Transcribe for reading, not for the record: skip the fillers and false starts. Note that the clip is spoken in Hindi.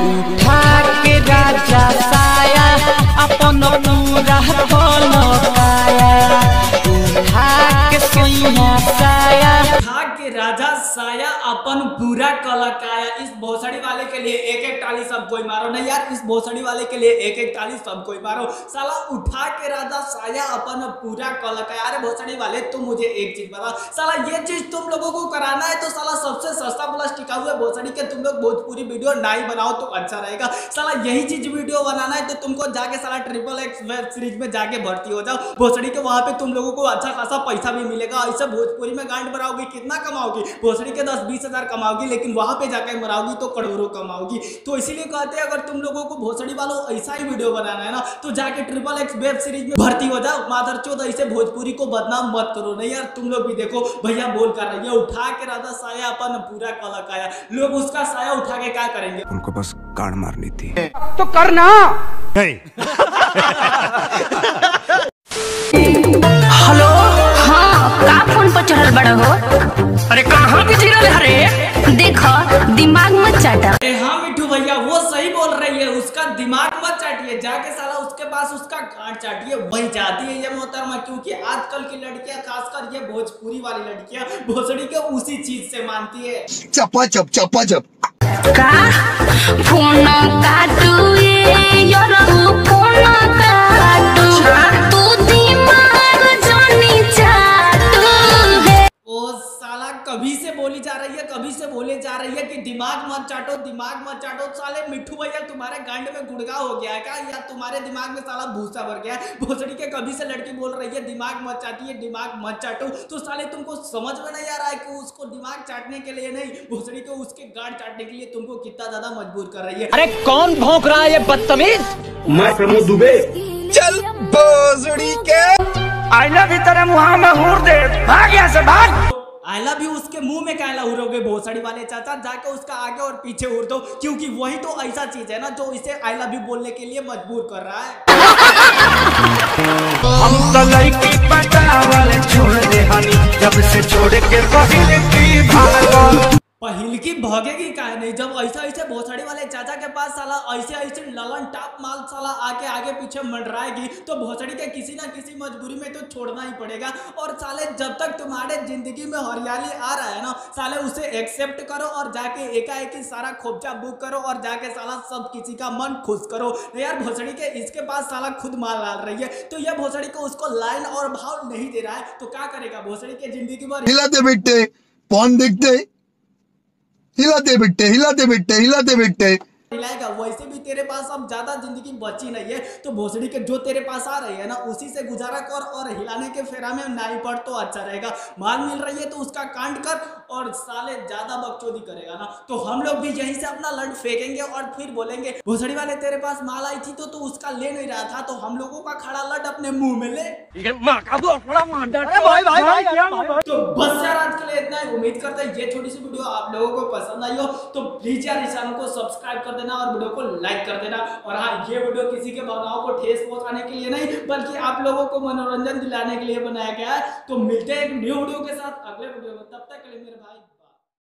उठा के राजा साया अपन पूरा पलकाया, उठा के सोइया साया, उठा के राजा साया अपन पूरा कलकाया। इस भोसड़ी वाले के लिए एक एक ताली सब कोई मारो। नहीं यार, इस भोसड़ी वाले के लिए एक एक ताली सब कोई मारो। साला उठा के राजा साया अपन पूरा कलकाया। अरे भोसड़ी वाले तुम मुझे एक चीज बता, साला ये चीज तुम लोगों को कराना है तो साला सबसे सस्ता प्लस टिकाऊ है भोसड़ी के तुम लोग भोजपुरी वीडियो ना ही बनाओ तो अच्छा रहेगा। साला यही चीज वीडियो बनाना है तो तुमको जाके साला XXX वेब सीरीज में जाके भर्ती हो जाओ भोसड़ी के। वहां पे तुम लोगों को अच्छा खासा पैसा भी मिलेगा। ऐसे भोजपुरी में गांड बनाओगी कितना कमाओगी? भोसड़ी के 10-20 हजार कमाओगी, लेकिन वहां पे जाकर मराओगी तो करोड़ों कमाओगी। तो इसीलिए कहते हैं अगर तुम लोगों को भोसड़ी वालों ऐसा ही वीडियो बनाना है ना तो जाके XXX वेब सीरीज में भर्ती हो जाओ। मादरचोद ऐसे भोजपुरी को बदनाम मत करो। नहीं यार, तुम लोग भी देखो भैया बोल कर रही है उठा के राजा साया अपन पूरा कलकाया। लोग उसका साया उठा के क्या करेंगे? उनको बस गाड़ मारनी थी तो करना नहीं। हेलो, हाँ का फोन पर चढ़ल बड़ा हो? अरे कहाँ बिजी रहे हरे? देखो दिमाग मत चाटा। अरे हाँ मिठू भैया वो सही बोल रही है, उसका दिमाग मत चाटिए, जाके साला उसके पास उसका गांड चाटिए। वही चाहती है ये मोहतरमा, क्योंकि आजकल की लड़कियां खासकर ये भोजपुरी वाली लड़कियां भोसड़ी के उसी चीज से मानती है। चपा चप चपा चप का फोन काटू ये योरू फोन काटू तू दिमाग जानी चाटू है। ओ साला कभी से बोली जा रही है, कभी से बोले जा रही है कि दिमाग मत चाटो, दिमाग मत चाटो। साले मिठू भैया तुम्हारे गांड में गुड़गा हो गया है क्या, या तुम्हारे दिमाग में साला भूसा भर गया है? भोसड़ी के कभी से लड़की बोल रही है दिमाग मत चाटिए, दिमाग मत चाटो। तो साले तुमको समझ में नहीं आ रहा है कि उसको दिमाग चाटने के लिए नहीं, भोसड़ी को उसके गांड चाटने के लिए तुमको कितना ज्यादा मजबूर कर रही है। अरे कौन भौंक रहा है ये बदतमीज? मैं प्रमोद दुबे। चल भोसड़ी के आई लव यू तेरे मुँह में हूर दे, भाग यहाँ से भाग। आई लव यू उसके मुंह में कहला उड़ोगे भोसड़ी वाले चाचा, जाके उसका आगे और पीछे उड़ दो, क्योंकि वही तो ऐसा चीज है ना जो इसे आई लव यू बोलने के लिए मजबूर कर रहा है। हम तो लड़की पटावल छोड़ दे हनी, जब से छोड़ के पहले की भागल। पहिल की भगेगी का नहीं, जब ऐसा ऐसे भोसड़ी वाले चाचा के पास साला ऐसे ऐसे ललन टाप माल साला आके आगे पीछे मंडराएगी तो भोसड़ी के किसी ना किसी मजबूरी में तो छोड़ना ही पड़ेगा। और साले जब तक तुम्हारे जिंदगी में हरियाली आ रहा है ना साले उसे एक्सेप्ट करो और जाके एकाएक सारा खोपचा बुक करो और जाके साला सब किसी का मन खुश करो। यार भोसड़ी के इसके पास साला खुद माल डाल रही है तो यह भोसड़ी को उसको लाइन और भाव नहीं दे रहा है तो क्या करेगा? भोसड़ी के जिंदगी भर हिलाते बेटे पौन देखते, हिलाते बेटे हिलाते बेटे हिलाते बेटे हिलाएगा। वैसे भी तेरे पास अब ज्यादा जिंदगी बची नहीं है तो भोसड़ी के जो तेरे पास आ रही है ना उसी से गुजारा कर और हिलाने के फेरा में ना ही पड़ तो अच्छा रहेगा। माल मिल रही है तो उसका कांड कर और साले ज्यादा बकचोदी करेगा ना तो हम लोग भी यहीं से अपना लड़ फेंकेंगे और फिर बोलेंगे भोसड़ी वाले तेरे पास माल आई थी तो उसका ले नहीं रहा था तो हम लोगों का खड़ा लड़ अपने मुंह में ले। तो बस यार आज के लिए इतना ही। उम्मीद करते हैं ये छोटी सी वीडियो आप लोगों को पसंद आई हो तो प्लीज यार इस चैनल को सब्सक्राइब कर देना और वीडियो को लाइक कर देना। और हाँ, ये वीडियो किसी के भावनाओं को ठेस पहुंचाने के लिए नहीं बल्कि आप लोगों को मनोरंजन दिलाने के लिए बनाया गया है। तो मिलते हैं एक न्यू वीडियो के साथ अगले वीडियो में, तब तक के लिए मेरे भाई।